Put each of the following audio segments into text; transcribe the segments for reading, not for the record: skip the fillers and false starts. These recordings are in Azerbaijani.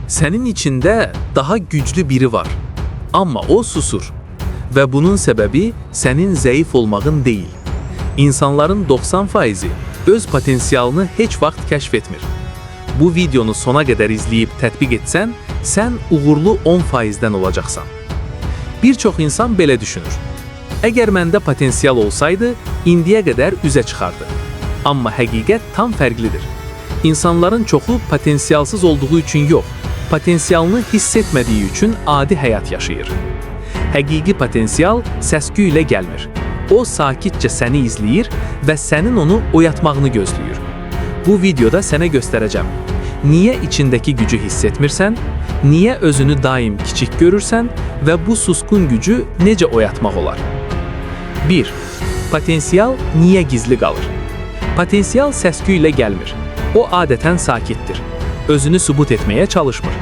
Senin içinde daha güçlü biri var. Ama o susur. Ve bunun sebebi senin zayıf olmağın değil. İnsanların 90%'i öz potansiyalını heç vaxt kəşf etmir. Bu videonu sona kadar izleyip tətbiq etsən, sen uğurlu 10%'den olacaqsan. Bir çox insan belə düşünür. Əgər məndə potansiyal olsaydı, indiyə qədər üzə çıxardı. Amma həqiqət tam fərqlidir. İnsanların çoxu potansiyalsız olduğu üçün yox, potansiyalını hiss etmədiyi üçün adi həyat yaşayır. Həqiqi potansiyal səs-küy ilə gəlmir. O sakitcə səni izləyir və sənin onu oyatmağını gözləyir. Bu videoda sənə göstərəcəm. Niyə içindəki gücü hiss etmirsən? Niyə özünü daim kiçik görürsən və bu suskun gücü necə oyatmaq olar? 1. Potansiyal niyə gizli qalır? Potansiyal səs-küy ilə gəlmir. O adətən sakitdir. Özünü sübut etməyə çalışmır.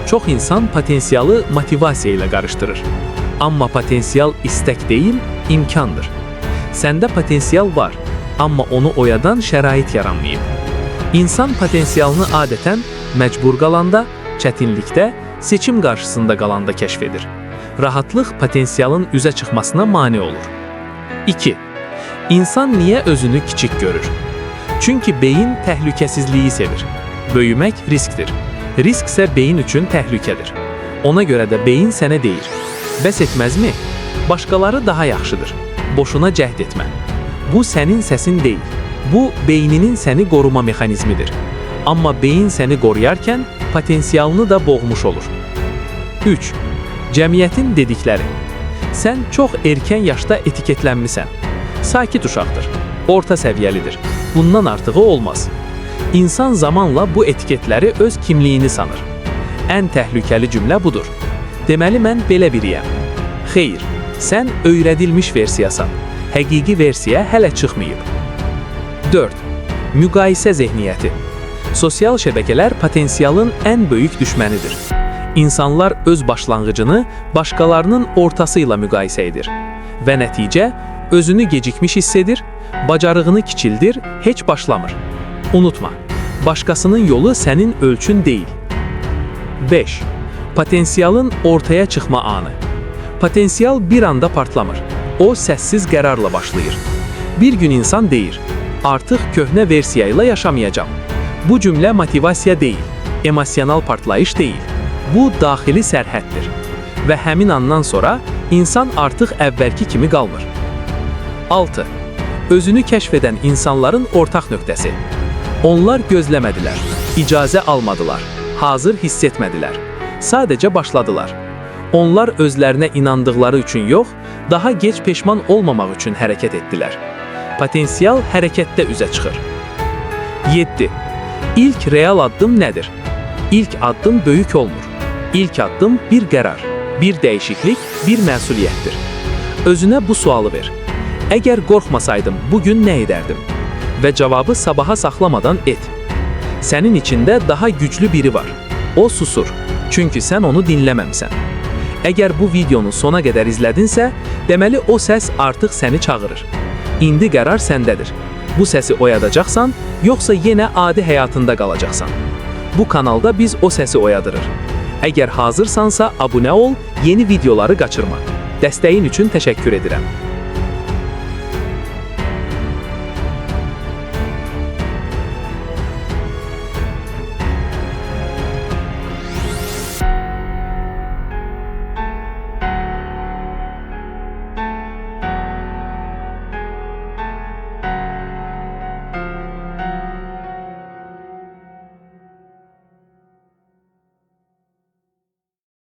Çox insan potansiyalı motivasiya ilə qarışdırır. Amma potansiyal istək deyil, imkandır. Səndə potansiyal var, amma onu oyadan şərait yaranmayıb. İnsan potansiyalını adətən məcbur qalanda, çətinlikdə, seçim qarşısında qalanda kəşf edir. Rahatlıq potansiyalın üzə çıxmasına mane olur. 2. İnsan niyə özünü kiçik görür? Çünki beyin təhlükəsizliyi sevir. Böyümək riskdir. Risk isə beyin üçün təhlükədir. Ona görə də beyin sənə deyir: bəs etməzmi? Başqaları daha yaxşıdır. Boşuna cəhd etmə. Bu sənin səsin deyil. Bu, beyninin səni qoruma mexanizmidir. Amma beyin səni qoruyarkən potansiyalını da boğmuş olur. 3. Cəmiyyətin dedikləri. Sən çox erkən yaşda etiketlənmisən. Sakit uşaqdır. Orta səviyyəlidir. Bundan artığı olmaz. İnsan zamanla bu etiketləri öz kimliyini sanır. Ən təhlükəli cümlə budur. Deməli mən belə biriyəm. Xeyr, sən öyrədilmiş versiyasan. Həqiqi versiya hələ çıxmayıb. 4. Müqayisə zehniyyəti. Sosial şəbəkələr potansiyalın ən böyük düşmənidir. İnsanlar öz başlanğıcını başqalarının ortası ilə müqayisə edir. Və nəticə, özünü gecikmiş hiss edir, bacarığını kiçildir, heç başlamır. Unutma, başqasının yolu sənin ölçün deyil. 5. Potansiyalın ortaya çıxma anı. Potansiyal bir anda partlamır. O səssiz qərarla başlayır. Bir gün insan deyir: artıq köhnə versiya ilə yaşamayacağam. Bu cümlə motivasiya deyil, emosional partlayış deyil. Bu daxili sərhəddir. Və həmin andan sonra insan artıq əvvəlki kimi qalmır. 6. Özünü kəşf edən insanların ortaq nöqtəsi. Onlar gözləmədilər, icazə almadılar, hazır hiss etmədilər. Sadəcə başladılar. Onlar özlərinə inandıqları üçün yox, daha gec peşman olmamaq üçün hərəkət etdilər. Potansiyal hərəkətdə üzə çıxır. 7. İlk real addım nədir? İlk addım böyük olmur. İlk addım bir qərar, bir dəyişiklik, bir məsuliyyətdir. Özünə bu sualı ver. Əgər qorxmasaydım, bugün nə edərdim? Və cavabı sabaha saxlamadan et. Sənin içində daha güclü biri var. O susur. Çünki sən onu dinləməmsən. Əgər bu videonu sona qədər izlədinsə, deməli o səs artıq səni çağırır. İndi qərar səndədir. Bu səsi oyadacaqsan, yoxsa yenə adi həyatında qalacaqsan. Bu kanalda biz o səsi oyadırır. Əgər hazırsansa abunə ol, yeni videoları qaçırma. Dəstəyin üçün təşəkkür edirəm.